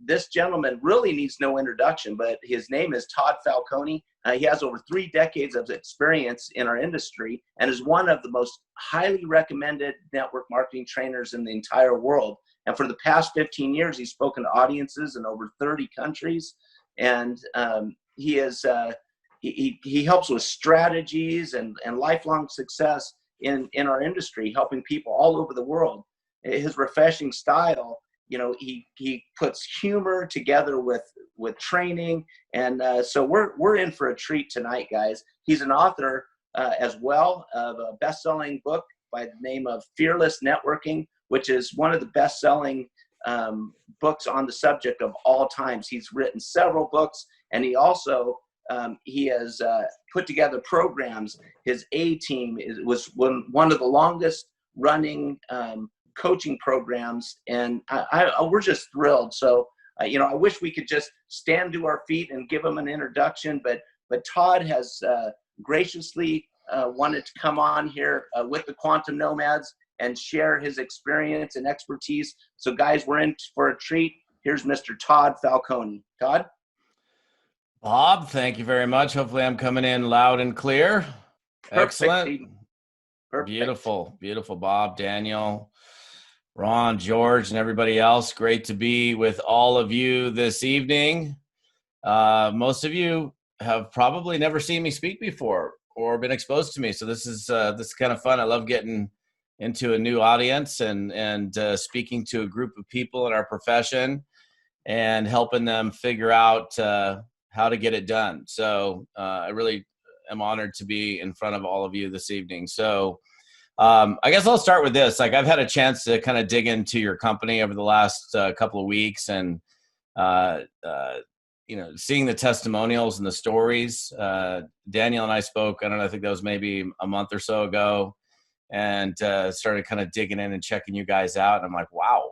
this gentleman really needs no introduction, but his name is Todd Falcone. He has over 3 decades of experience in our industry and is one of the most highly recommended network marketing trainers in the entire world. And for the past 15 years, he's spoken to audiences in over 30 countries. And he helps with strategies and lifelong success in our industry, helping people all over the world. His refreshing style, he puts humor together with training. And so we're in for a treat tonight, guys. He's an author as well of a best-selling book by the name of Fearless Networking, which is one of the best-selling books on the subject of all times. He's written several books, and he also he has put together programs. His A-Team was one of the longest running coaching programs, and we're just thrilled. So I wish we could just stand to our feet and give him an introduction, but Todd has graciously wanted to come on here with the Quantum Nomads and share his experience and expertise. So guys, we're in for a treat. Here's Mr. Todd Falcone. Todd? Bob, thank you very much. Hopefully I'm coming in loud and clear. Excellent. Perfect. Beautiful, Bob, Daniel, Ron, George, and everybody else. Great to be with all of you this evening. Most of you have probably never seen me speak before or been exposed to me. So this is kind of fun. I love getting into a new audience and speaking to a group of people in our profession and helping them figure out how to get it done. So I really am honored to be in front of all of you this evening. So I guess I'll start with this. Like, I've had a chance to kind of dig into your company over the last couple of weeks, and seeing the testimonials and the stories. Daniel and I spoke, I don't know, I think that was maybe a month or so ago, and started kind of digging in and checking you guys out. And I'm like, wow,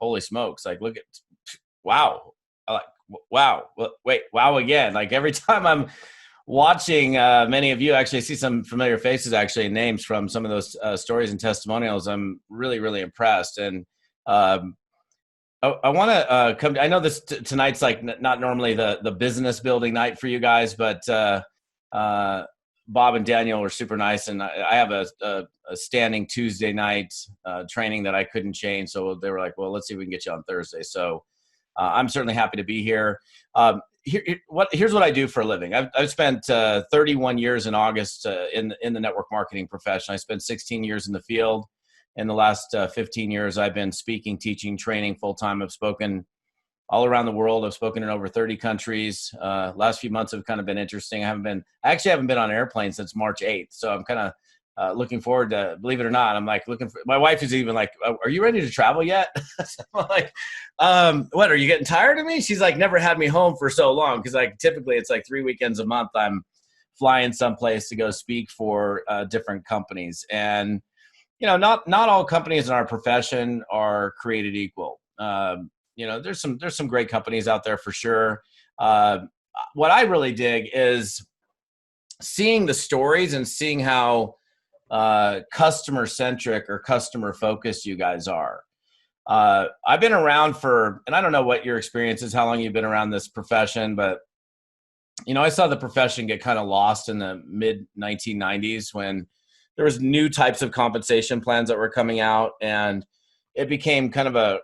holy smokes. Like, look at, wow. Wow. Wait, wow again. Like, every time I'm watching many of you, actually see some familiar faces, actually, names from some of those stories and testimonials, I'm really, really impressed. And I want to come. I know this tonight's like not normally the business building night for you guys, but Bob and Daniel were super nice, and I have a standing Tuesday night training that I couldn't change, so they were like, "Well, let's see if we can get you on Thursday." So I'm certainly happy to be here. Here's what I do for a living. I've spent 31 years in August in the network marketing profession. I spent 16 years in the field. In the last 15 years, I've been speaking, teaching, training full-time. I've spoken all around the world. I've spoken in over 30 countries. Last few months have kind of been interesting. I actually haven't been on an airplane since March 8th. So I'm kind of looking forward to, believe it or not, I'm like looking for, my wife is even like, are you ready to travel yet? So I'm like, what, are you getting tired of me? She's like, never had me home for so long. Cause like typically it's like 3 weekends a month. I'm flying someplace to go speak for different companies. And not all companies in our profession are created equal. There's some great companies out there for sure. What I really dig is seeing the stories and seeing how customer centric or customer focused you guys are. I've been around and I don't know what your experience is, how long you've been around this profession, but I saw the profession get kind of lost in the mid 1990s when there was new types of compensation plans that were coming out, and it became kind of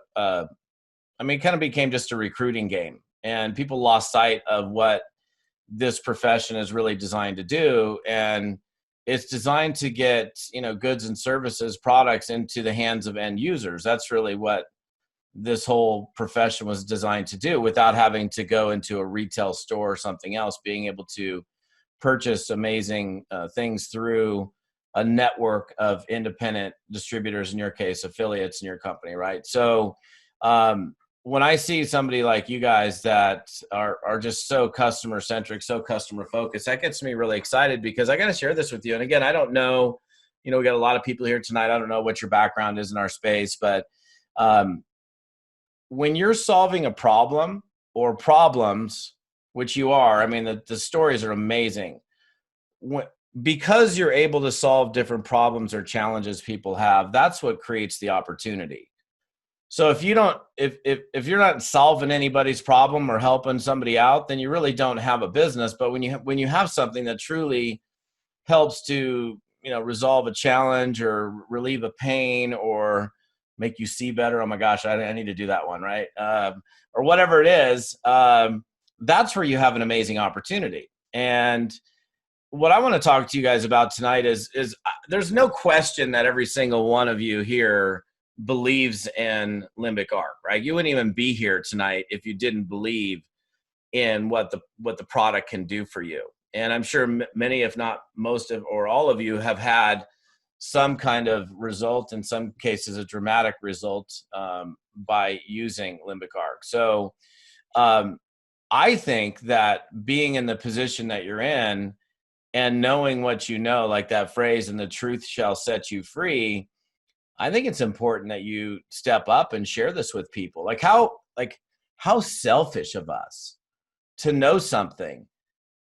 became just a recruiting game, and people lost sight of what this profession is really designed to do. And it's designed to get, goods and services, products into the hands of end users. That's really what this whole profession was designed to do, without having to go into a retail store or something else, being able to purchase amazing things through a network of independent distributors, in your case, affiliates in your company, right? So when I see somebody like you guys that are just so customer centric, so customer focused, that gets me really excited, because I got to share this with you. And again, I don't know, we got a lot of people here tonight. I don't know what your background is in our space, but when you're solving a problem or problems, which you are, I mean, the stories are amazing. Because you're able to solve different problems or challenges people have, that's what creates the opportunity. So if you don't, if you're not solving anybody's problem or helping somebody out, then you really don't have a business. But when you have something that truly helps to, resolve a challenge or relieve a pain or make you see better, oh my gosh, I need to do that one, right? Or whatever it is, that's where you have an amazing opportunity. And what I want to talk to you guys about tonight is there's no question that every single one of you here believes in limbic arc, right? You wouldn't even be here tonight if you didn't believe in what the product can do for you. And I'm sure many, if not most of, or all of you have had some kind of result, in some cases a dramatic result, by using limbic arc. So I think that being in the position that you're in and knowing what you know, like that phrase, and the truth shall set you free, I think it's important that you step up and share this with people. Like how selfish of us to know something,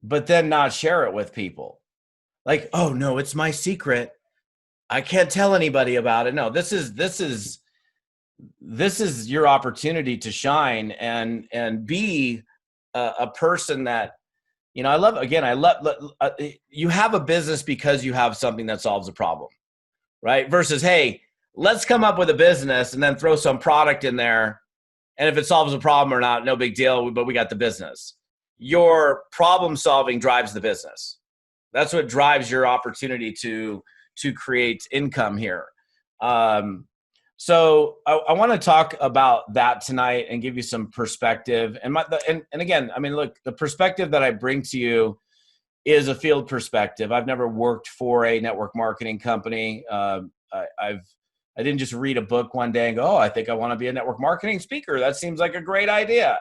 but then not share it with people. Like, oh no, it's my secret, I can't tell anybody about it. No, this is your opportunity to shine and be a person that, I love, again, you have a business because you have something that solves a problem, right? Versus, hey, let's come up with a business and then throw some product in there. And if it solves a problem or not, no big deal, but we got the business. Your problem solving drives the business. That's what drives your opportunity to create income here. So I want to talk about that tonight and give you some perspective. And again, I mean, look, the perspective that I bring to you is a field perspective. I've never worked for a network marketing company. I didn't just read a book one day and go, oh, I think I want to be a network marketing speaker. That seems like a great idea.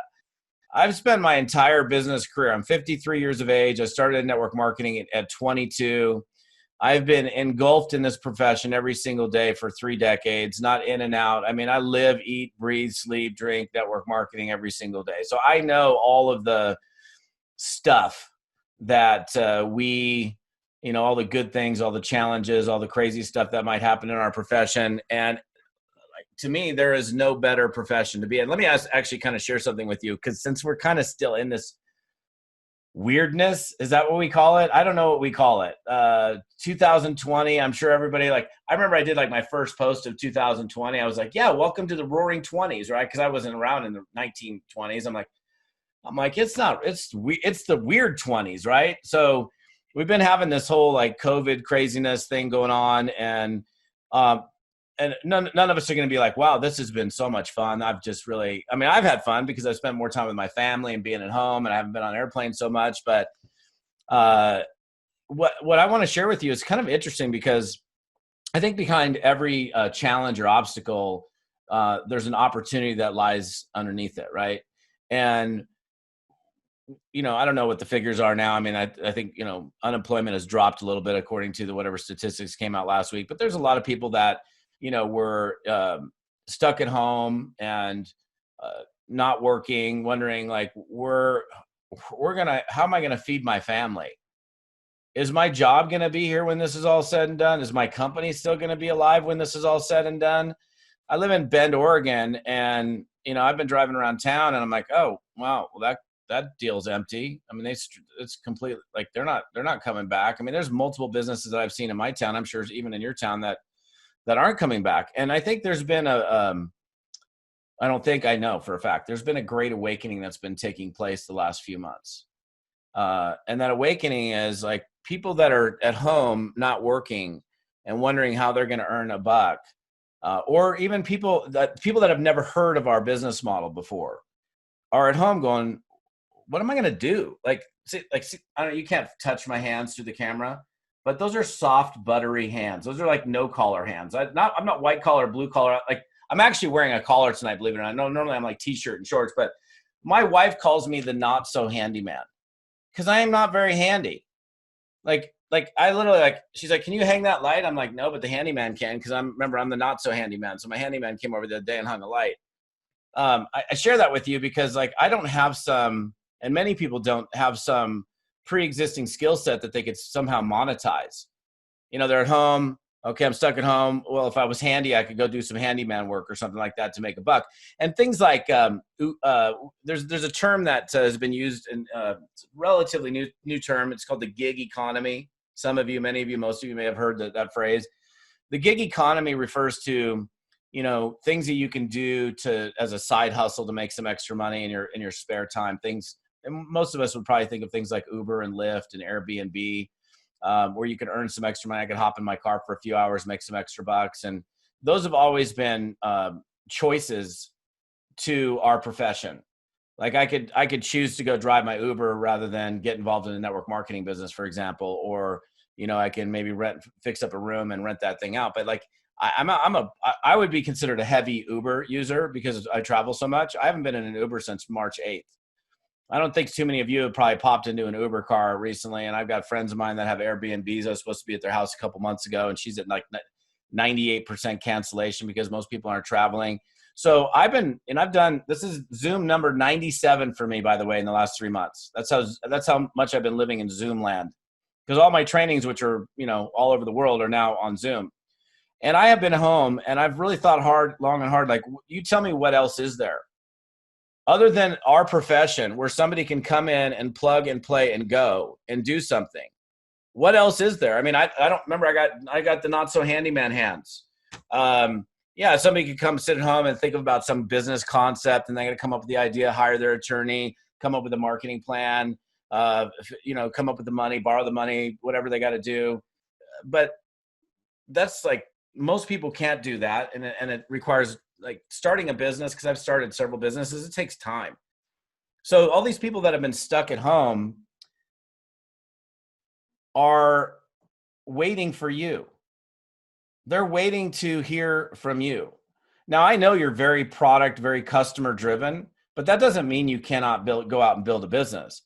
I've spent my entire business career. I'm 53 years of age. I started in network marketing at 22. I've been engulfed in this profession every single day for 3 decades, not in and out. I mean, I live, eat, breathe, sleep, drink network marketing every single day. So I know all of the stuff that all the good things, all the challenges, all the crazy stuff that might happen in our profession. And to me, there is no better profession to be in. Let me actually kind of share something with you, because since we're kind of still in this weirdness, is that what we call it? I don't know what we call it. 2020, I'm sure everybody, I remember I did my first post of 2020. I was like, yeah, welcome to the roaring 20s, right? Because I wasn't around in the 1920s. I'm like, it's the weird 20s, right? So we've been having this whole COVID craziness thing going on, and none of us are going to be like, wow, this has been so much fun. I've had fun because I've spent more time with my family and being at home, and I haven't been on airplanes so much. But what I want to share with you is kind of interesting, because I think behind every challenge or obstacle, there's an opportunity that lies underneath it, right? And I don't know what the figures are now. I mean, I think, unemployment has dropped a little bit according to whatever statistics came out last week, but there's a lot of people that, were stuck at home and not working, wondering how am I going to feed my family? Is my job going to be here when this is all said and done? Is my company still going to be alive when this is all said and done? I live in Bend, Oregon, and, I've been driving around town, and I'm like, oh, wow, well, that deal's empty. I mean, it's completely they're not coming back. I mean, there's multiple businesses that I've seen in my town, I'm sure even in your town, that aren't coming back. And I think there's been I know for a fact, there's been a great awakening that's been taking place the last few months. And that awakening is people that are at home, not working and wondering how they're going to earn a buck. Or even people that have never heard of our business model before are at home going, what am I going to do? See, I don't know, you can't touch my hands through the camera, but those are soft, buttery hands. Those are no collar hands. I'm not white collar, blue collar. I'm actually wearing a collar tonight, believe it or not. No, normally I'm t-shirt and shorts, but my wife calls me the not so handy man, because I am not very handy. I literally she's like, can you hang that light? I'm like, no, but the handyman can, because I'm the not so handy man. So my handyman came over the other day and hung a light. I share that with you because I don't have some, and many people don't have some pre-existing skill set that they could somehow monetize. They're at home, Okay, I'm stuck at home. Well, if I was handy, I could go do some handyman work or something like that to make a buck. And things like there's a term that has been used in it's a relatively new term. It's called the gig economy. Some of you, many of you, most of you may have heard that phrase. The gig economy refers to, things that you can do as a side hustle to make some extra money in your spare time. Things, and most of us would probably think of things like Uber and Lyft and Airbnb, where you could earn some extra money. I could hop in my car for a few hours, make some extra bucks. And those have always been choices to our profession. Like I could choose to go drive my Uber rather than get involved in a network marketing business, for example, or, I can maybe fix up a room and rent that thing out. But like, I would be considered a heavy Uber user because I travel so much. I haven't been in an Uber since March 8th. I don't think too many of you have probably popped into an Uber car recently. And I've got friends of mine that have Airbnbs. I was supposed to be at their house a couple months ago, and she's at like 98% cancellation because most people aren't traveling. So this is Zoom number 97 for me, by the way, in the last 3 months. That's how much I've been living in Zoom land, because all my trainings, which are, all over the world, are now on Zoom. And I have been home, and I've really thought long and hard, like, you tell me what else is there other than our profession where somebody can come in and plug and play and go and do something. What else is there? I mean, I don't remember. I got the not so handyman hands. Somebody could come sit at home and think about some business concept, and they're going to come up with the idea, hire their attorney, come up with a marketing plan, come up with the money, borrow the money, whatever they got to do. But that's like, most people can't do that. And it requires like starting a business, because I've started several businesses. It takes time. So all these people that have been stuck at home are waiting for you. They're waiting to hear from you. Now, I know you're very product, very customer driven, but that doesn't mean you cannot go out and build a business.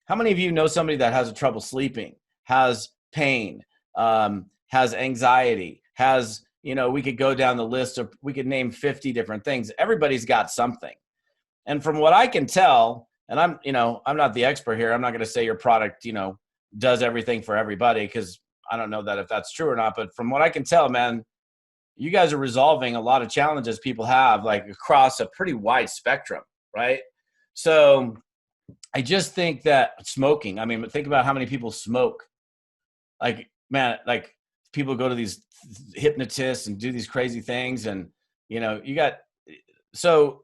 How many of you know somebody that has trouble sleeping, has pain, has anxiety, has, we could go down the list of, we could name 50 different things. Everybody's got something. And from what I can tell, and I'm not the expert here. I'm not going to say your product, does everything for everybody, because I don't know that if that's true or not. But from what I can tell, man, you guys are resolving a lot of challenges people have, like across a pretty wide spectrum, right? So I just think that smoking, I mean, think about how many people smoke. Like, man, like people go to these hypnotists and do these crazy things. And, you got, so,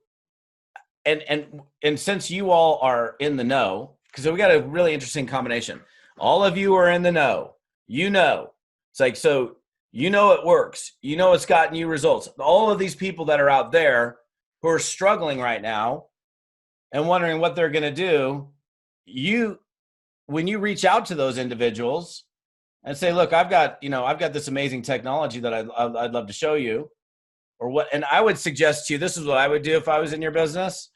and since you all are in the know, because we got a really interesting combination. All of you are in the know, it's like, so, it works, it's gotten you results. All of these people that are out there who are struggling right now and wondering what they're going to do, when you reach out to those individuals and say, look, I've got this amazing technology that I'd love to show you, or what. And I would suggest to you, this is what I would do if I was in your business.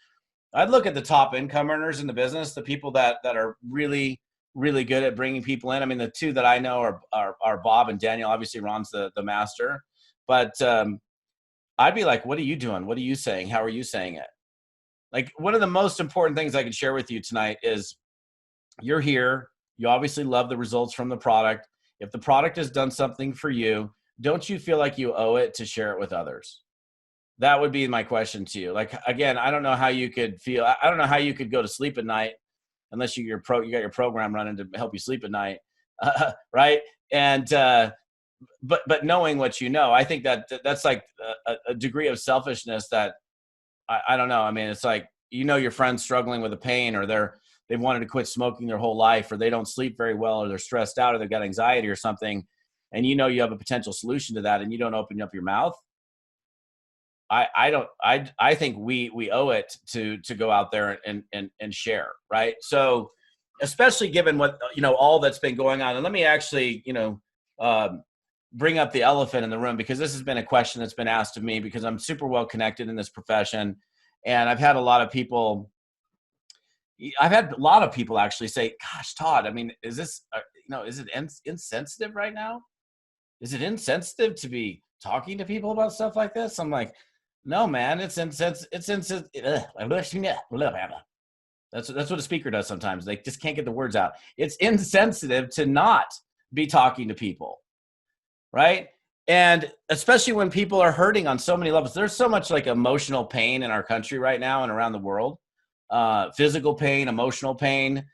I'd look at the top income earners in the business, the people that are really, really good at bringing people in. I mean, the two that I know are Bob and Daniel. Obviously, Ron's the master. But I'd be like, what are you doing? What are you saying? How are you saying it? Like, one of the most important things I can share with you tonight is you're here. You obviously love the results from the product. If the product has done something for you, don't you feel like you owe it to share it with others? That would be my question to you. Like, again, I don't know how you could feel. I don't know how you could go to sleep at night unless you got your program running to help you sleep at night, right? And but knowing what I think that's like a degree of selfishness that I don't know. I mean, it's like, your friend's struggling with a pain, or they've wanted to quit smoking their whole life, or they don't sleep very well, or they're stressed out, or they've got anxiety or something, and you have a potential solution to that, and you don't open up your mouth. I think we owe it to go out there and share, right? So, especially given what, all that's been going on. And let me actually, bring up the elephant in the room, because this has been a question that's been asked of me, because I'm super well connected in this profession. And I've had a lot of people actually say, gosh, Todd, I mean, is this, is it insensitive right now? Is it insensitive to be talking to people about stuff like this? I'm like, no, man, it's insensitive. That's what a speaker does sometimes. They just can't get the words out. It's insensitive to not be talking to people, right? And especially when people are hurting on so many levels, there's so much like emotional pain in our country right now and around the world, physical pain, emotional pain,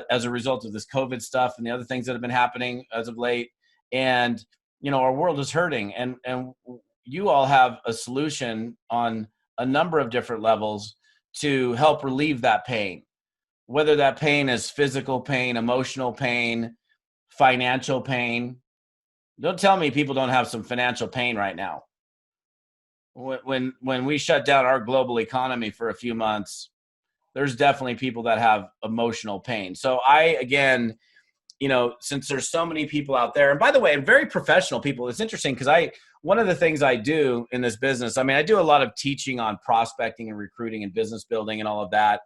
as a result of this COVID stuff and the other things that have been happening as of late. And, our world is hurting, and you all have a solution on a number of different levels to help relieve that pain, whether that pain is physical pain, emotional pain, financial pain. Don't tell me people don't have some financial pain right now. When we shut down our global economy for a few months, there's definitely people that have emotional pain. So again, since there's so many people out there, and by the way, very professional people, it's interesting because one of the things I do in this business, I do a lot of teaching on prospecting and recruiting and business building and all of that.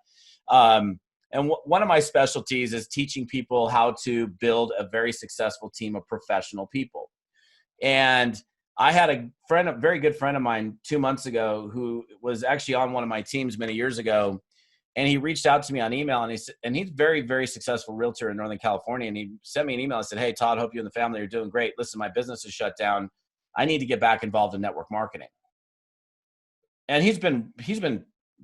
And one of my specialties is teaching people how to build a very successful team of professional people. And I had a very good friend of mine 2 months ago who was actually on one of my teams many years ago. And he reached out to me on email, and he's very, very successful realtor in Northern California. And he sent me an email and said, "Hey, Todd, hope you and the family are doing great. Listen, my business is shut down. I need to get back involved in network marketing." And he's been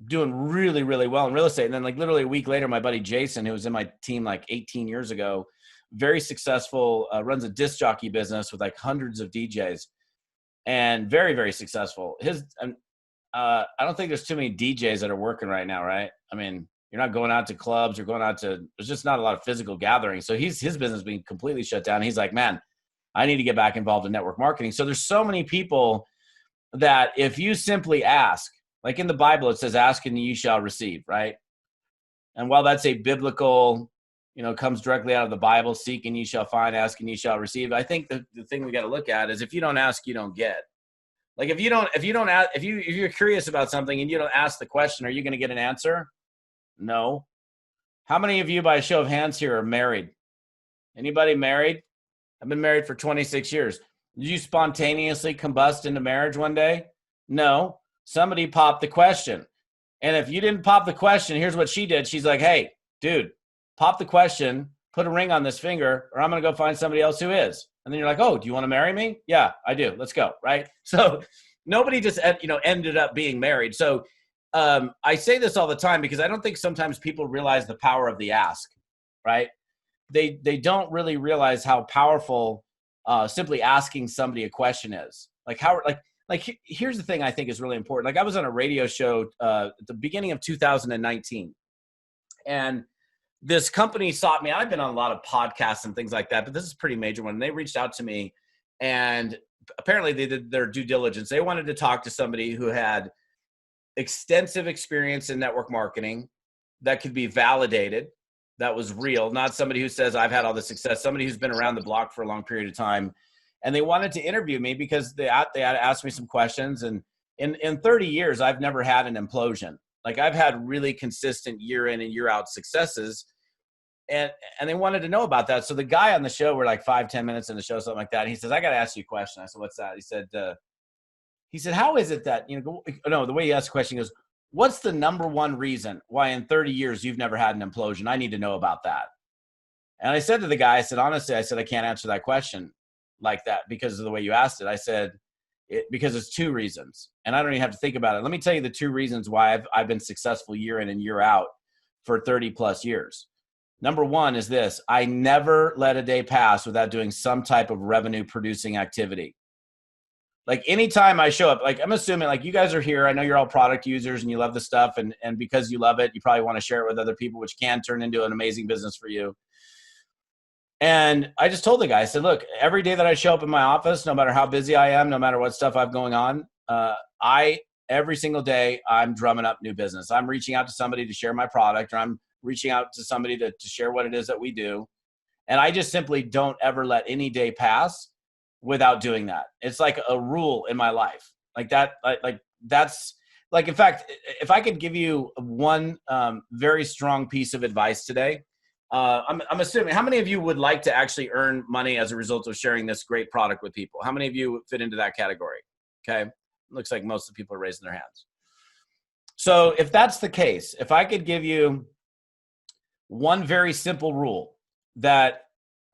doing really, really well in real estate. And then like literally a week later, my buddy Jason, who was in my team like 18 years ago, very successful, runs a disc jockey business with like hundreds of DJs, and very, very successful. I don't think there's too many DJs that are working right now, right? You're not going out to clubs or there's just not a lot of physical gathering. So his business being completely shut down. He's like, man, I need to get back involved in network marketing. So there's so many people that if you simply ask, like in the Bible, it says, ask and you shall receive, right? And while that's a biblical, comes directly out of the Bible, seek and you shall find, ask and you shall receive. I think the thing we got to look at is if you don't ask, you don't get. Like if you're curious about something and you don't ask the question, are you going to get an answer? No. How many of you, by a show of hands here, are married? Anybody married? I've been married for 26 years. Did you spontaneously combust into marriage one day? No. Somebody popped the question. And if you didn't pop the question, here's what she did. She's like, hey, dude, pop the question, put a ring on this finger, or I'm going to go find somebody else who is. And then you're like, oh, do you want to marry me? Yeah, I do. Let's go. Right. So nobody just, ended up being married. So I say this all the time because I don't think sometimes people realize the power of the ask. Right. They don't really realize how powerful simply asking somebody a question is. Here's the thing I think is really important. Like I was on a radio show at the beginning of 2019, and this company sought me. I've been on a lot of podcasts and things like that, but this is a pretty major one. And they reached out to me, and apparently they did their due diligence. They wanted to talk to somebody who had extensive experience in network marketing that could be validated, that was real, not somebody who says, I've had all the success, somebody who's been around the block for a long period of time. And they wanted to interview me because they had asked me some questions. And in 30 years, I've never had an implosion. Like I've had really consistent year in and year out successes, and they wanted to know about that. So the guy on the show, we're like 5-10 minutes in the show, something like that. And he says, I got to ask you a question. I said, what's that? He said, how is it that, the way he asked the question, he goes, what's the number one reason why in 30 years you've never had an implosion? I need to know about that. And I said to the guy, honestly, I can't answer that question like that because of the way you asked it. I said, because it's two reasons, and I don't even have to think about it. Let me tell you the two reasons why I've been successful year in and year out for 30 plus years. Number one is this: I never let a day pass without doing some type of revenue producing activity. Like anytime I show up, like I'm assuming like you guys are here. I know you're all product users and you love the stuff. And because you love it, you probably want to share it with other people, which can turn into an amazing business for you. And I just told the guy, I said, look, every day that I show up in my office, no matter how busy I am, no matter what stuff I've going on, every single day I'm drumming up new business. I'm reaching out to somebody to share my product, or I'm reaching out to somebody to share what it is that we do. And I just simply don't ever let any day pass without doing that. It's like a rule in my life. Like that, that's like, in fact, if I could give you one very strong piece of advice today, I'm assuming, how many of you would like to actually earn money as a result of sharing this great product with people? How many of you fit into that category? Okay. Looks like most of the people are raising their hands. So if that's the case, if I could give you one very simple rule that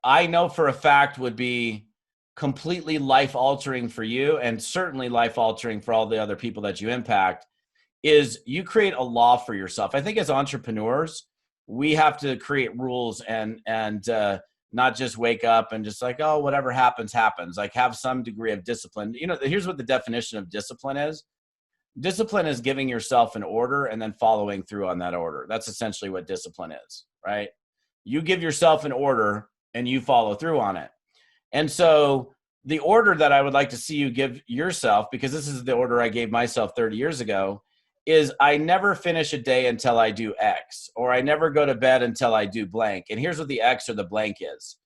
I know for a fact would be completely life altering for you and certainly life altering for all the other people that you impact is you create a law for yourself. I think as entrepreneurs, we have to create rules and not just wake up and just like, oh, whatever happens, happens. Like have some degree of discipline. You know, here's what the definition of discipline is. Discipline is giving yourself an order and then following through on that order. That's essentially what discipline is, right? You give yourself an order and you follow through on it. And so the order that I would like to see you give yourself, because this is the order I gave myself 30 years ago, is I never finish a day until I do X, or I never go to bed until I do blank. And here's what the X or the blank is.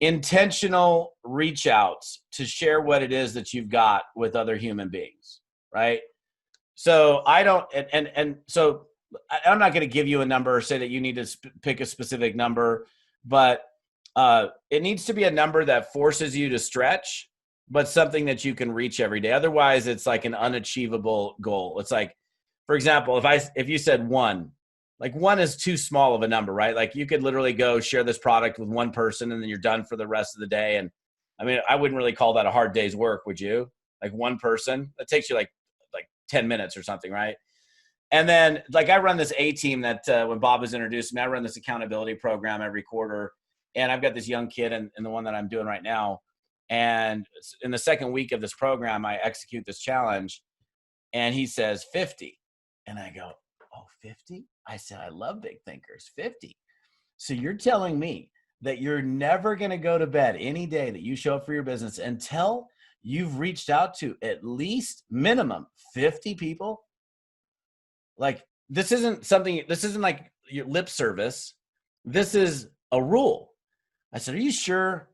Intentional reach outs to share what it is that you've got with other human beings, right? So I don't, and so I'm not going to give you a number or say that you need to pick a specific number, but it needs to be a number that forces you to stretch, but something that you can reach every day. Otherwise, it's like an unachievable goal. It's like, for example, if you said 1, like 1 is too small of a number, right? Like you could literally go share this product with one person and then you're done for the rest of the day. And I mean, I wouldn't really call that a hard day's work, would you? Like one person, that takes you like 10 minutes or something, right? And then like I run this A team that when Bob was introduced me, I run this accountability program every quarter. And I've got this young kid and the one that I'm doing right now. And in the second week of this program, I execute this challenge and he says 50. And I go, oh, 50? I said, I love big thinkers, 50. So you're telling me that you're never going to go to bed any day that you show up for your business until you've reached out to at least minimum 50 people? Like this isn't like your lip service. This is a rule. I said, are you sure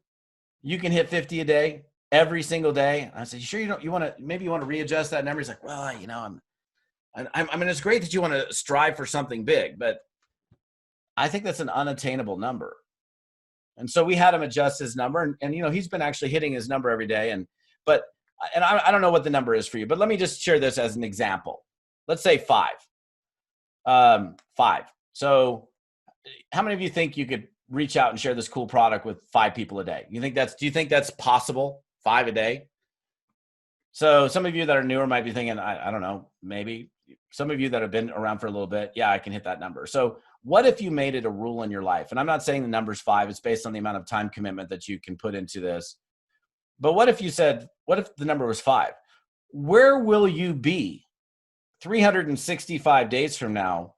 you can hit 50 a day every single day? I said, you sure you want to readjust that number? He's like, well, I mean, it's great that you want to strive for something big, but I think that's an unattainable number. And so we had him adjust his number and he's been actually hitting his number every day. And I don't know what the number is for you, but let me just share this as an example. Let's say 5. 5. So how many of you think you could reach out and share this cool product with 5 people a day? Do you think that's possible? 5 a day? So some of you that are newer might be thinking, I don't know, maybe. Some of you that have been around for a little bit, yeah, I can hit that number. So what if you made it a rule in your life? And I'm not saying the number's 5, it's based on the amount of time commitment that you can put into this. But what if the number was 5? Where will you be 365 days from now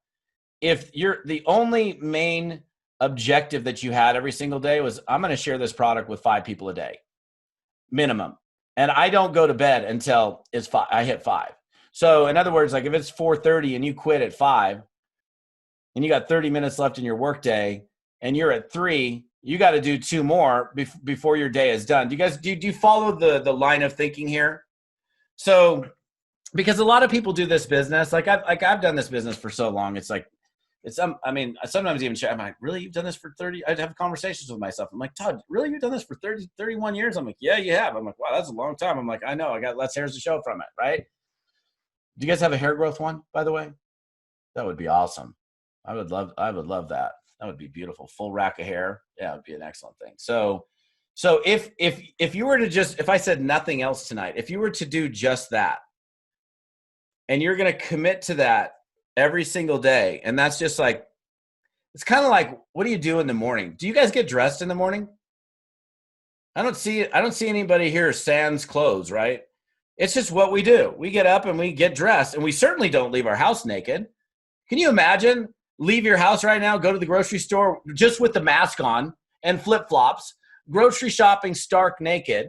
if you're the only main objective that you had every single day was, I'm going to share this product with 5 people a day, minimum. And I don't go to bed until I hit 5. So in other words, like if it's 4:30 and you quit at 5 and you got 30 minutes left in your workday and you're at 3, you got to do 2 more before your day is done. Do you follow the line of thinking here? So, because a lot of people do this business, like I've done this business for so long. It's like, I sometimes even share, I'm like, really, you've done this for 30? I'd have conversations with myself. I'm like, Todd, really, you've done this for 31 years? I'm like, yeah, you have. I'm like, wow, that's a long time. I'm like, I know, I got less hairs to show from it, right? Do you guys have a hair growth one, by the way? That would be awesome. I would love that. That would be beautiful. Full rack of hair. Yeah, it would be an excellent thing. So if you were to if I said nothing else tonight, if you were to do just that, and you're going to commit to that every single day, and that's just like, it's kind of like, what do you do in the morning? Do you guys get dressed in the morning? I don't see anybody here sans clothes, right? It's just what we do. We get up and we get dressed, and we certainly don't leave our house naked. Can you imagine? Leave your house right now, go to the grocery store just with the mask on and flip-flops, grocery shopping stark naked.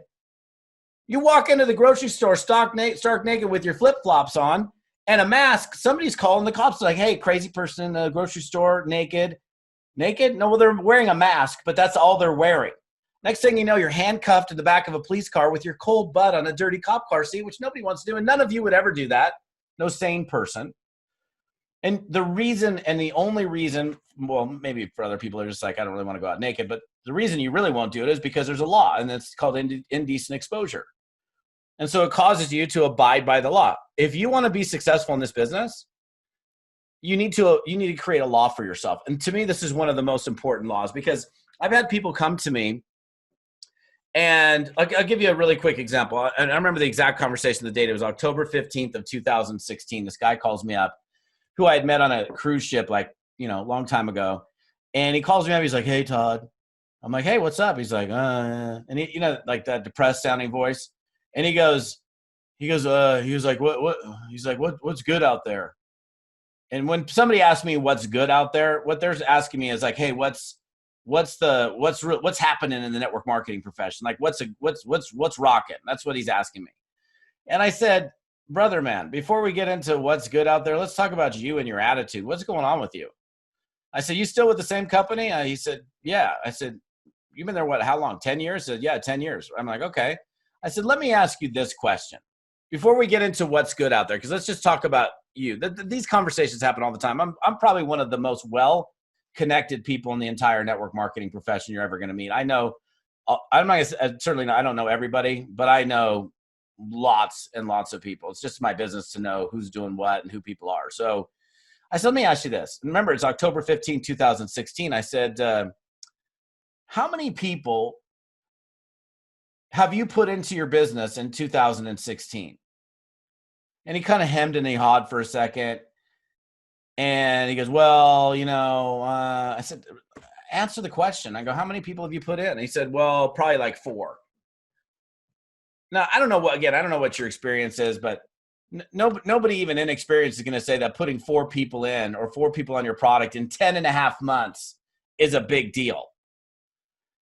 You walk into the grocery store stark naked with your flip-flops on and a mask. Somebody's calling the cops like, hey, crazy person in the grocery store, naked. Naked? No, well, they're wearing a mask, but that's all they're wearing. Next thing you know, you're handcuffed to the back of a police car with your cold butt on a dirty cop car seat, which nobody wants to do, and none of you would ever do that. No sane person. And the reason, and the only reason, well, maybe for other people are just like, I don't really want to go out naked, but the reason you really won't do it is because there's a law, and it's called indecent exposure. And so it causes you to abide by the law. If you want to be successful in this business, you need to create a law for yourself. And to me, this is one of the most important laws, because I've had people come to me And I'll give you a really quick example. And I remember the exact conversation, the date. It was October 15th of 2016. This guy calls me up, who I had met on a cruise ship, like, a long time ago. And he calls me up. He's like, "Hey, Todd." I'm like, "Hey, what's up?" He's like, and he, like that depressed sounding voice. And he was like, what's good out there? And when somebody asks me what's good out there, what they're asking me is like, "Hey, what's happening in the network marketing profession? Like, what's rocking?" That's what he's asking me. And I said, "Brother, man, before we get into what's good out there, let's talk about you and your attitude. What's going on with you?" I said, "You still with the same company?" He said, "Yeah." I said, "You've been there, what, how long? 10 years? He said, "Yeah, 10 years. I'm like, "Okay." I said, "Let me ask you this question before we get into what's good out there, because let's just talk about you." These conversations happen all the time. I'm probably one of the most well-connected people in the entire network marketing profession you're ever going to meet. I know, I'm not certainly not, I don't know everybody, but I know lots and lots of people. It's just my business to know who's doing what and who people are. So I said, "Let me ask you this." Remember, it's October 15, 2016. I said, "How many people have you put into your business in 2016? And he kind of hemmed and he hawed for a second. And he goes, "Well, I said, "Answer the question." I go, "How many people have you put in?" And he said, "Well, probably like 4. Now, I don't know what your experience is, but nobody even inexperienced is going to say that putting 4 people in or 4 people on your product in 10 and a half months is a big deal."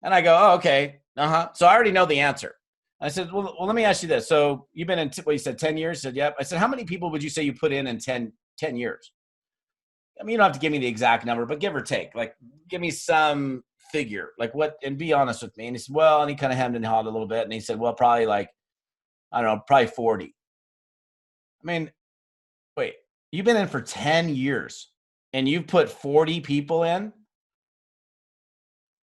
And I go, "Oh, okay. So I already know the answer." I said, well, let me ask you this. So you've been in, you said 10 years? He said, "Yep." I said, "How many people would you say you put in 10 years? I mean, you don't have to give me the exact number, but give or take. Like, give me some figure. Like what, and be honest with me." And he said, "Well," and he kind of hemmed and hawed a little bit. And he said, "Well, probably like, I don't know, probably 40. I mean, wait, you've been in for 10 years and you've put 40 people in?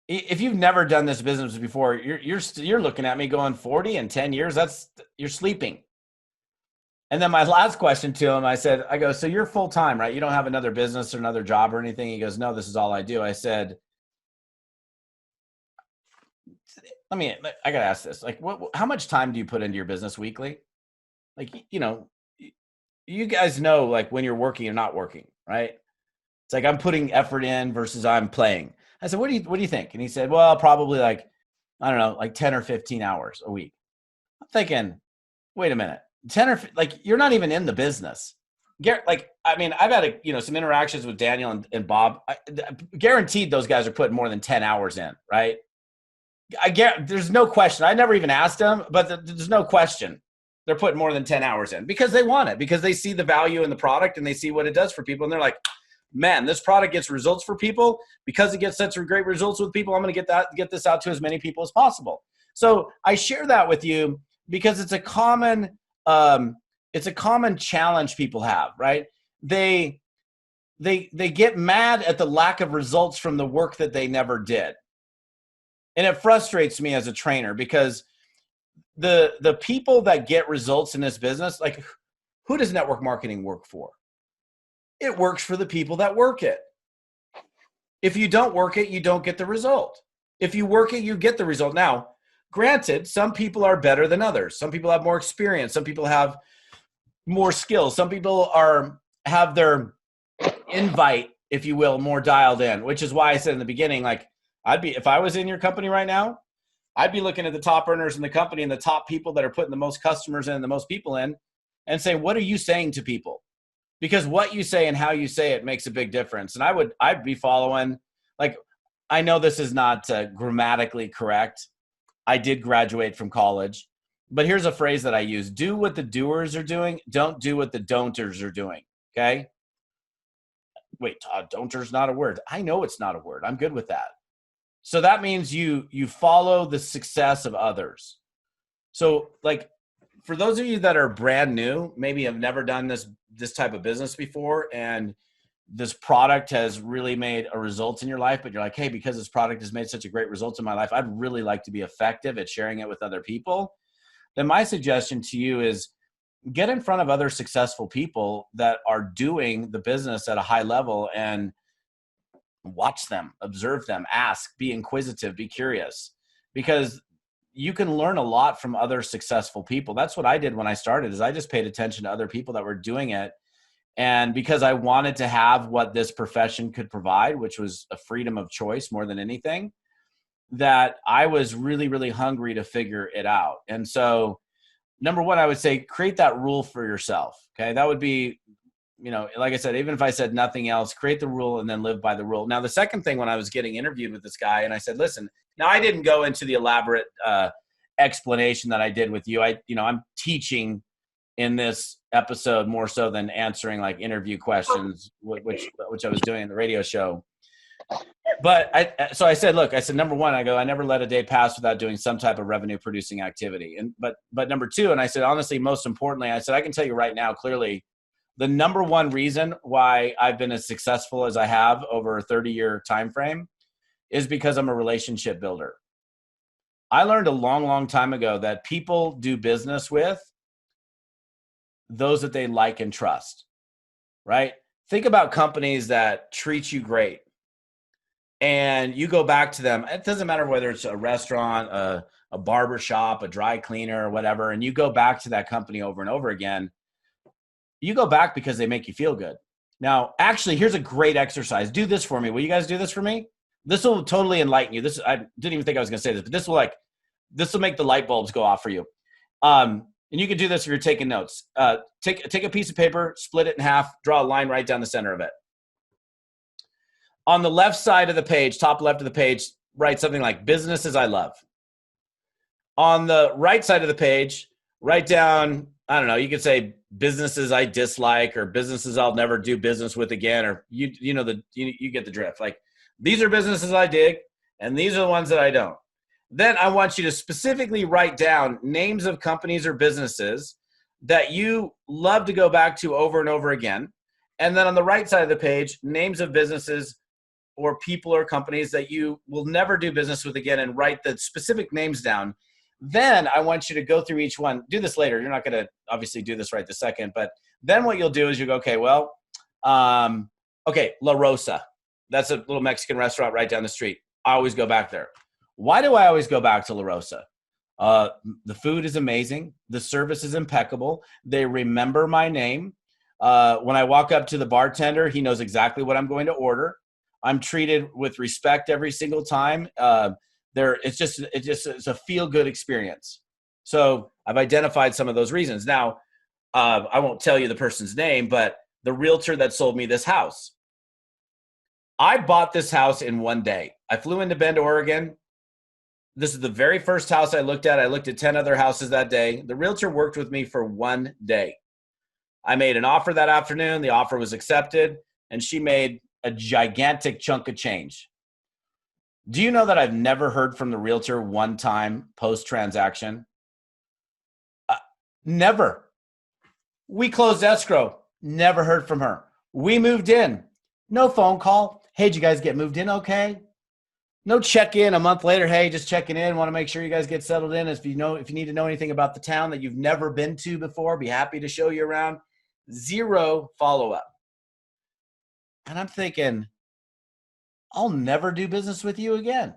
If you've never done this business before, you're looking at me going, 40 in 10 years? You're sleeping." And then my last question to him, I go, "So you're full time, right? You don't have another business or another job or anything?" He goes, "No, this is all I do." I said, I got to ask this. Like, how much time do you put into your business weekly? Like, you guys know, like, when you're working or not working, right? It's like, I'm putting effort in versus I'm playing. I said, what do you think?" And he said, "Well, probably like, I don't know, like 10 or 15 hours a week." I'm thinking, wait a minute, 10 or like, you're not even in the business. Like, I mean, I've had some interactions with Daniel and Bob. Guaranteed those guys are putting more than 10 hours in, right? There's no question. I never even asked them, but there's no question they're putting more than 10 hours in because they want it, because they see the value in the product and they see what it does for people. And they're like, "Man, this product gets results for people. Because it gets such great results with people, I'm going to get this out to as many people as possible." So I share that with you because it's a common challenge people have, right? They get mad at the lack of results from the work that they never did. And it frustrates me as a trainer because the people that get results in this business, like, who does network marketing work for? It works for the people that work it. If you don't work it, you don't get the result. If you work it, you get the result. Now, granted, some people are better than others. Some people have more experience. Some people have more skills. Some people have their invite, if you will, more dialed in, which is why I said in the beginning, like, if I was in your company right now, I'd be looking at the top earners in the company and the top people that are putting the most customers in, the most people in, and say, what are you saying to people? Because what you say and how you say it makes a big difference. And I'd be following, like, I know this is not grammatically correct. I did graduate from college, but here's a phrase that I use: do what the doers are doing. Don't do what the don'ters are doing. Okay. Wait, Todd, don'ters not a word. I know it's not a word. I'm good with that. So that means you follow the success of others. So, like, for those of you that are brand new, maybe have never done this type of business before, and this product has really made a result in your life, but you're like, "Hey, because this product has made such a great result in my life, I'd really like to be effective at sharing it with other people." Then my suggestion to you is get in front of other successful people that are doing the business at a high level and watch them, observe them, ask, be inquisitive, be curious, because you can learn a lot from other successful people. That's what I did when I started, is I just paid attention to other people that were doing it. And because I wanted to have what this profession could provide, which was a freedom of choice more than anything, that I was really, really hungry to figure it out. And so, number one, I would say create that rule for yourself. Okay. That would be, like I said, even if I said nothing else, create the rule and then live by the rule. Now, the second thing, when I was getting interviewed with this guy and I said, listen, now I didn't go into the elaborate explanation that I did with you. I'm teaching in this episode more so than answering like interview questions, which I was doing in the radio show. But I said, look, number one, I never let a day pass without doing some type of revenue producing activity. But number two, and I said, honestly, most importantly, I said, I can tell you right now, clearly, the number one reason why I've been as successful as I have over a 30-year time frame is because I'm a relationship builder. I learned a long, long time ago that people do business with those that they like and trust, right? Think about companies that treat you great and you go back to them. It doesn't matter whether it's a restaurant, a barber shop, a dry cleaner, or whatever, and you go back to that company over and over again. You go back because they make you feel good. Now, actually, here's a great exercise. Do this for me. Will you guys do this for me? This will totally enlighten you. I didn't even think I was going to say this, but this will make the light bulbs go off for you. And you can do this if you're taking notes. Take a piece of paper, split it in half, draw a line right down the center of it. On the left side of the page, top left of the page, write something like businesses I love. On the right side of the page, write down, I don't know, you could say businesses I dislike or businesses I'll never do business with again, or you get the drift. Like, these are businesses I dig and these are the ones that I don't. Then I want you to specifically write down names of companies or businesses that you love to go back to over and over again. And then on the right side of the page, names of businesses or people or companies that you will never do business with again, and write the specific names down. Then I want you to go through each one. Do this later. You're not going to obviously do this right this second, but then what you'll do is you go, okay, well, okay, La Rosa. That's a little Mexican restaurant right down the street. I always go back there. Why do I always go back to La Rosa? The food is amazing. The service is impeccable. They remember my name. When I walk up to the bartender, he knows exactly what I'm going to order. I'm treated with respect every single time. It's a feel-good experience. So I've identified some of those reasons. Now, I won't tell you the person's name, but the realtor that sold me this house. I bought this house in one day. I flew into Bend, Oregon. This is the very first house I looked at. I looked at 10 other houses that day. The realtor worked with me for one day. I made an offer that afternoon. The offer was accepted, and she made a gigantic chunk of change. Do you know that I've never heard from the realtor one time post-transaction? Never. We closed escrow. Never heard from her. We moved in. No phone call. Hey, did you guys get moved in okay? No check-in a month later. Hey, just checking in. Want to make sure you guys get settled in. If you need to know anything about the town that you've never been to before, be happy to show you around. Zero follow-up. And I'm thinking, I'll never do business with you again.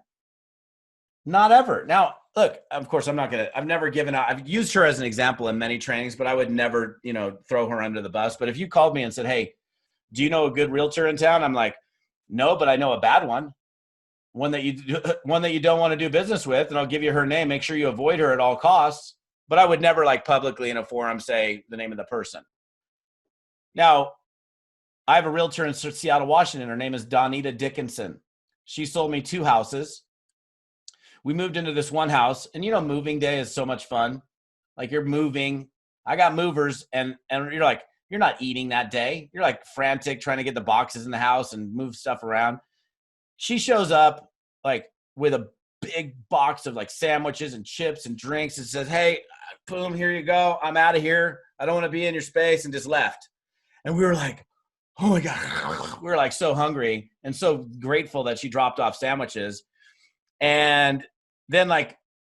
Not ever. Now, look, of course, I've never given out. I've used her as an example in many trainings, but I would never, throw her under the bus. But if you called me and said, hey, do you know a good realtor in town? I'm like, no, but I know a bad one. One that you don't want to do business with, and I'll give you her name. Make sure you avoid her at all costs. But I would never publicly in a forum say the name of the person. Now, I have a realtor in Seattle, Washington. Her name is Donita Dickinson. She sold me 2 houses. We moved into this one house, and moving day is so much fun. Like, you're moving. I got movers, and you're not eating that day. You're frantic trying to get the boxes in the house and move stuff around. She shows up with a big box of sandwiches and chips and drinks and says, hey, boom, here you go. I'm out of here. I don't want to be in your space, and just left. And we were like, oh my God. We were so hungry and so grateful that she dropped off sandwiches. And then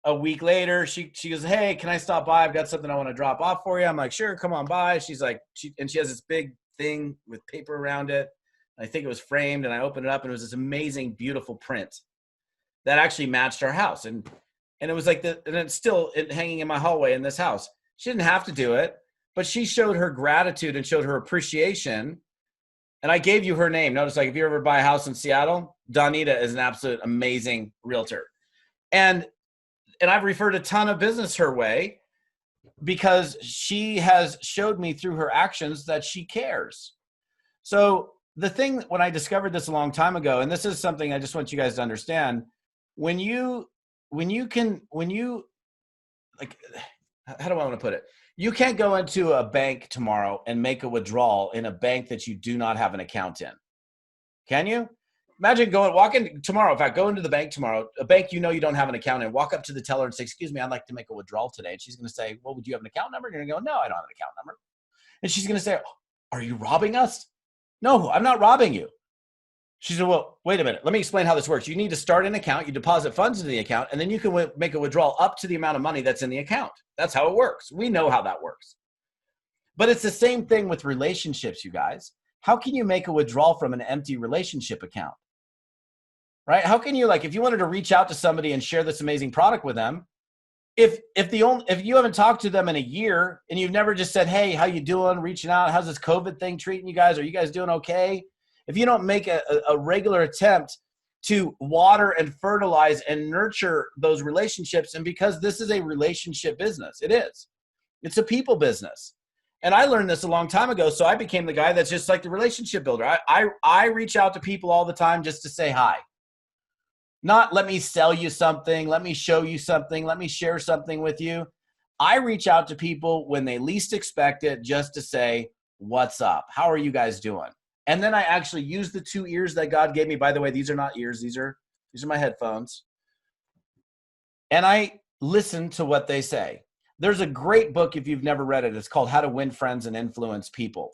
a week later, she goes, hey, can I stop by? I've got something I want to drop off for you. I'm like, sure, come on by. She's she has this big thing with paper around it. I think it was framed, and I opened it up, and it was this amazing, beautiful print that actually matched our house. And And it was like and it's still hanging in my hallway in this house. She didn't have to do it, but she showed her gratitude and showed her appreciation. And I gave you her name. Notice, like, if you ever buy a house in Seattle, Donita is an absolute amazing realtor. And I've referred a ton of business her way because she has showed me through her actions that she cares. So the thing, when I discovered this a long time ago, and this is something I just want you guys to understand, when you like, how do I want to put it? You can't go into a bank tomorrow and make a withdrawal in a bank that you do not have an account in. Can you? Imagine walking tomorrow. In fact, go into the bank tomorrow, a bank you know you don't have an account in, walk up to the teller and say, excuse me, I'd like to make a withdrawal today. And she's going to say, well, would you have an account number? You're going to go, no, I don't have an account number. And she's going to say, are you robbing us? No, I'm not robbing you. She said, well, wait a minute. Let me explain how this works. You need to start an account. You deposit funds into the account, and then you can make a withdrawal up to the amount of money that's in the account. That's how it works. We know how that works. But it's the same thing with relationships, you guys. How can you make a withdrawal from an empty relationship account? Right? How can you, like, if you wanted to reach out to somebody and share this amazing product with them, if you haven't talked to them in a year and you've never just said, hey, how you doing? Reaching out, how's this COVID thing treating you guys? Are you guys doing okay? If you don't make a regular attempt to water and fertilize and nurture those relationships, and because this is a relationship business, it's a people business. And I learned this a long time ago, so I became the guy that's just like the relationship builder. I reach out to people all the time just to say hi. Not let me sell you something, let me show you something, let me share something with you. I reach out to people when they least expect it just to say, what's up? How are you guys doing? And then I actually use the 2 ears that God gave me. By the way, these are not ears. These are my headphones. And I listen to what they say. There's a great book, if you've never read it. It's called How to Win Friends and Influence People.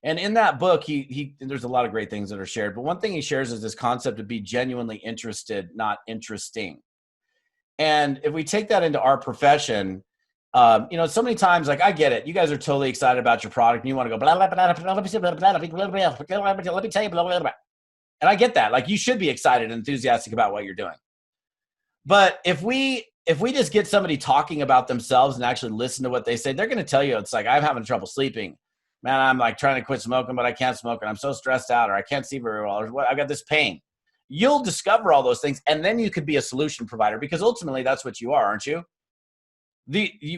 And in that book, there's a lot of great things that are shared. But one thing he shares is this concept of be genuinely interested, not interesting. And if we take that into our profession, so many times, like, I get it. You guys are totally excited about your product and you want to go, blah, blah, blah, blah, let me tell you, blah, blah, blah. And I get that. Like, you should be excited and enthusiastic about what you're doing. But if we just get somebody talking about themselves and actually listen to what they say, they're going to tell you, it's like, I'm having trouble sleeping. Man, I'm like trying to quit smoking, but I can't smoke, and I'm so stressed out, or I can't see very well, or I've got this pain. You'll discover all those things, and then you could be a solution provider, because ultimately that's what you are, aren't you?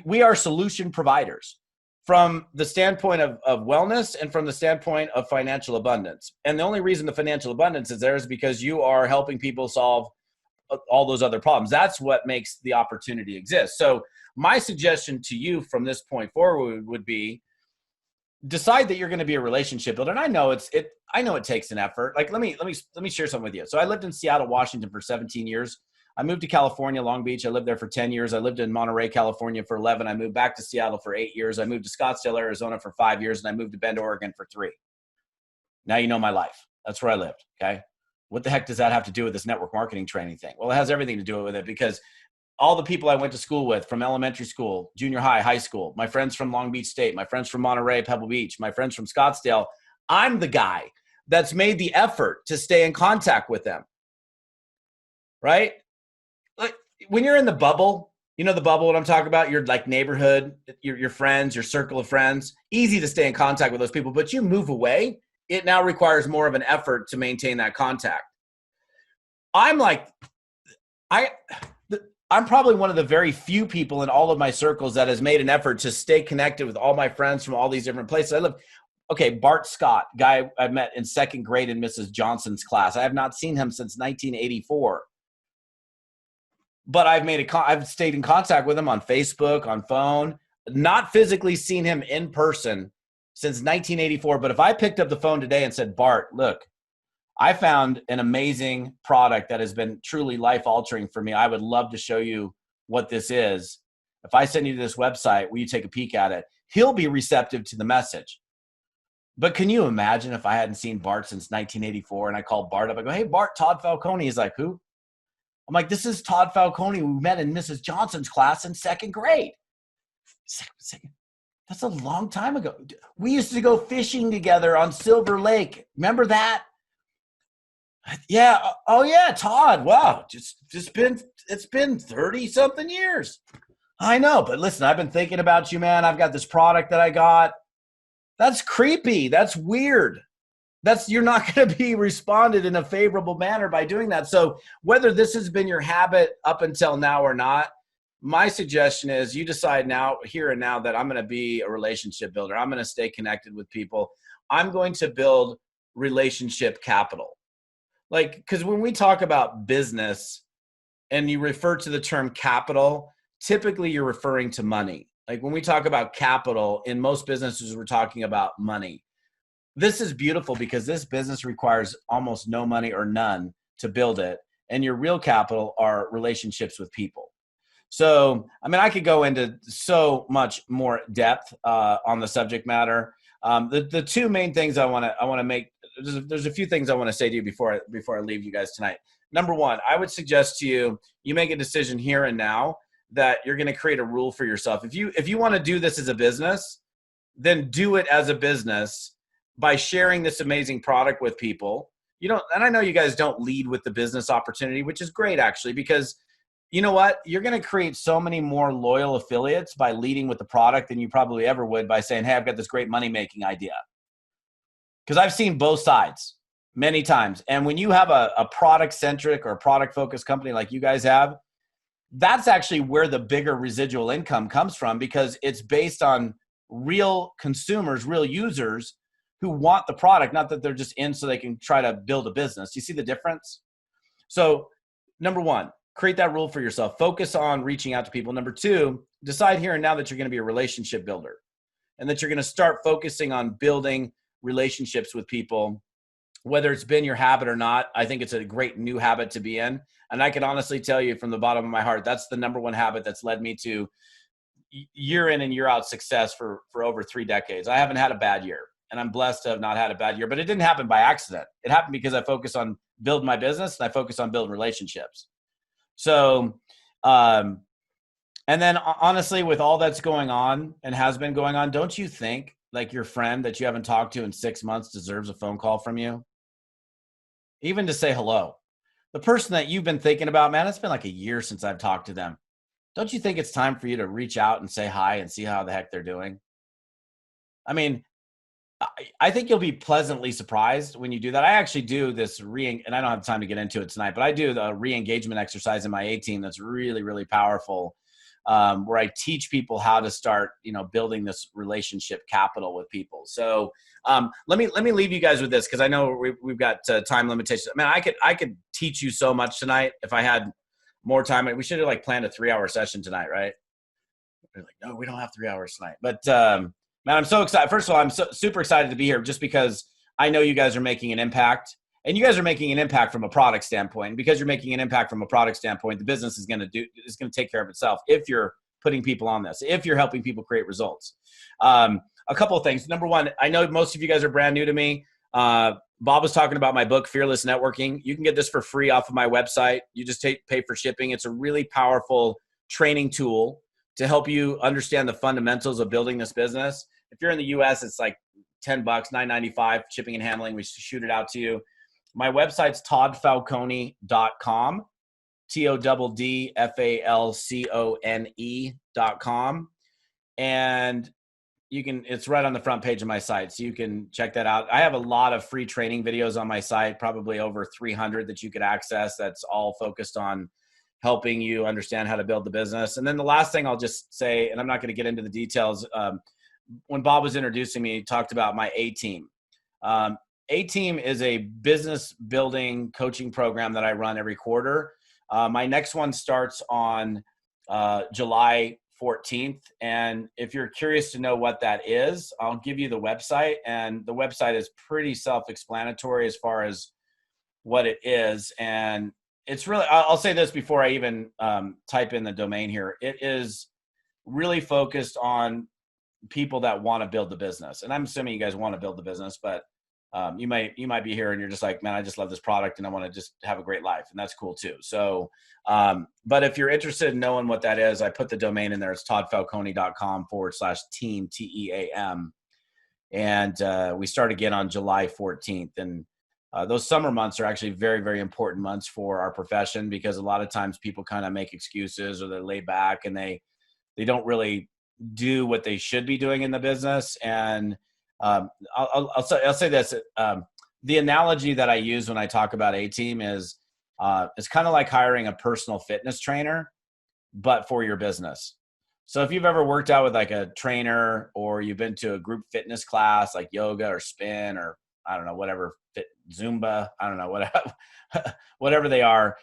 We are solution providers from the standpoint of wellness and from the standpoint of financial abundance. And the only reason the financial abundance is there is because you are helping people solve all those other problems. That's what makes the opportunity exist. So my suggestion to you from this point forward would be, decide that you're going to be a relationship builder. And I know it takes an effort. Like, let me share something with you. So I lived in Seattle, Washington for 17 years. I moved to California, Long Beach. I lived there for 10 years. I lived in Monterey, California for 11. I moved back to Seattle for 8 years. I moved to Scottsdale, Arizona for 5 years. And I moved to Bend, Oregon for 3. Now you know my life. That's where I lived. Okay. What the heck does that have to do with this network marketing training thing? Well, it has everything to do with it, because all the people I went to school with, from elementary school, junior high, high school, my friends from Long Beach State, my friends from Monterey, Pebble Beach, my friends from Scottsdale, I'm the guy that's made the effort to stay in contact with them, right? Like, when you're in the bubble, you know the bubble, what I'm talking about, your like neighborhood, your friends, your circle of friends, easy to stay in contact with those people, but you move away, it now requires more of an effort to maintain that contact. I'm probably one of the very few people in all of my circles that has made an effort to stay connected with all my friends from all these different places. I live. Okay, Bart Scott, guy I met in 2nd grade in Mrs. Johnson's class. I have not seen him since 1984. But I've stayed in contact with him on Facebook, on phone, not physically seen him in person since 1984. But if I picked up the phone today and said, Bart, look, I found an amazing product that has been truly life-altering for me. I would love to show you what this is. If I send you to this website, will you take a peek at it? He'll be receptive to the message. But can you imagine if I hadn't seen Bart since 1984 and I called Bart up, I go, hey, Bart, Todd Falcone. He's like, who? I'm like, this is Todd Falcone. We met in Mrs. Johnson's class in 2nd grade. That's a long time ago. We used to go fishing together on Silver Lake. Remember that? Yeah. Oh yeah, Todd. Wow. It's been 30 something years. I know, but listen, I've been thinking about you, man. I've got this product that I got. That's creepy. That's weird. You're not going to be responded in a favorable manner by doing that. So whether this has been your habit up until now or not, my suggestion is you decide now, here and now, that I'm going to be a relationship builder. I'm going to stay connected with people. I'm going to build relationship capital. Like, because when we talk about business and you refer to the term capital, typically you're referring to money. Like when we talk about capital in most businesses, we're talking about money. This is beautiful because this business requires almost no money or none to build it. And your real capital are relationships with people. So, I mean, I could go into so much more depth on the subject matter. The two main things I want to make, there's a few things I want to say to you before I leave you guys tonight. Number one, I would suggest to you, you make a decision here and now that you're going to create a rule for yourself. If you want to do this as a business, then do it as a business by sharing this amazing product with people. You don't, and I know you guys don't lead with the business opportunity, which is great actually, because you know what? You're going to create so many more loyal affiliates by leading with the product than you probably ever would by saying, hey, I've got this great money-making idea. Because I've seen both sides many times. And when you have a product-centric or product-focused company like you guys have, that's actually where the bigger residual income comes from, because it's based on real consumers, real users who want the product, not that they're just in so they can try to build a business. You see the difference? So number one, create that rule for yourself. Focus on reaching out to people. Number two, decide here and now that you're going to be a relationship builder and that you're going to start focusing on building relationships with people, whether it's been your habit or not. I think it's a great new habit to be in. And I can honestly tell you from the bottom of my heart, that's the number one habit that's led me to year in and year out success for over 3 decades. I haven't had a bad year, and I'm blessed to have not had a bad year, but it didn't happen by accident. It happened because I focused on building my business and I focused on building relationships. So, and then honestly, with all that's going on and has been going on, don't you think like your friend that you haven't talked to in 6 months deserves a phone call from you? Even to say hello. The person that you've been thinking about, man, it's been like a year since I've talked to them. Don't you think it's time for you to reach out and say hi and see how the heck they're doing? I mean, I think you'll be pleasantly surprised when you do that. I actually do this and I don't have time to get into it tonight, but I do the re-engagement exercise in my A team that's really, really powerful, where I teach people how to start, building this relationship capital with people. So let me leave you guys with this, because I know we've got time limitations. Man, I could teach you so much tonight if I had more time. We should have planned a 3-hour session tonight, right? We're like, no, we don't have 3 hours tonight. But man, I'm so excited. First of all, I'm super excited to be here just because I know you guys are making an impact, and you guys are making an impact from a product standpoint. And because you're making an impact from a product standpoint, the business is going to take care of itself if you're putting people on this, if you're helping people create results. A couple of things. Number one, I know most of you guys are brand new to me. Bob was talking about my book, Fearless Networking. You can get this for free off of my website. You just pay for shipping. It's a really powerful training tool to help you understand the fundamentals of building this business. If you're in the US, it's like $10, $9.95 shipping and handling. We shoot it out to you. My website's toddfalcone.com, TODDFALCONE.com. And it's right on the front page of my site. So you can check that out. I have a lot of free training videos on my site, probably over 300 that you could access. That's all focused on helping you understand how to build the business. And then the last thing I'll just say, and I'm not going to get into the details. When Bob was introducing me, he talked about my A-Team. A-Team is a business building coaching program that I run every quarter. My next one starts on July 14th. And if you're curious to know what that is, I'll give you the website. And the website is pretty self-explanatory as far as what it is. And it's really, I'll say this before I even type in the domain here. It is really focused on people that want to build the business. And I'm assuming you guys want to build the business, but you might be here and you're just like, man, I just love this product and I want to just have a great life. And that's cool too. So, but if you're interested in knowing what that is, I put the domain in there. It's toddfalcone.com/team, TEAM. And we start again on July 14th. And those summer months are actually very, very important months for our profession, because a lot of times people kind of make excuses, or they lay back and they don't really do what they should be doing in the business. And I'll say this. The analogy that I use when I talk about A-Team is it's kind of like hiring a personal fitness trainer, but for your business. So if you've ever worked out with like a trainer, or you've been to a group fitness class like yoga or spin, or I don't know, whatever, Zumba, I don't know, whatever they are,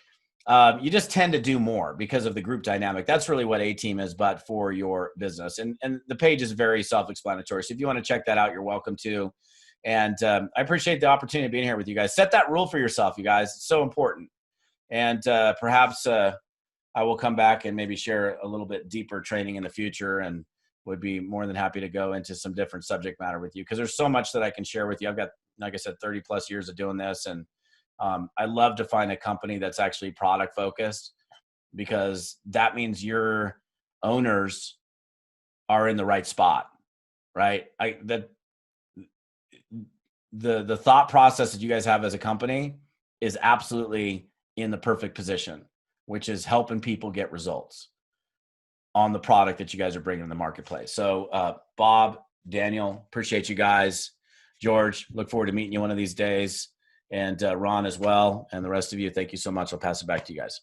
you just tend to do more because of the group dynamic. That's really what A-Team is, but for your business. And the page is very self-explanatory. So if you want to check that out, you're welcome to. And I appreciate the opportunity of being here with you guys. Set that rule for yourself, you guys. It's so important. And perhaps I will come back and maybe share a little bit deeper training in the future, and would be more than happy to go into some different subject matter with you, because there's so much that I can share with you. I've got, like I said, 30 plus years of doing this. And I love to find a company that's actually product focused, because that means your owners are in the right spot, right? The thought process that you guys have as a company is absolutely in the perfect position, which is helping people get results on the product that you guys are bringing in the marketplace. So Bob, Daniel, appreciate you guys. George, look forward to meeting you one of these days. And Ron as well. And the rest of you, thank you so much. I'll pass it back to you guys.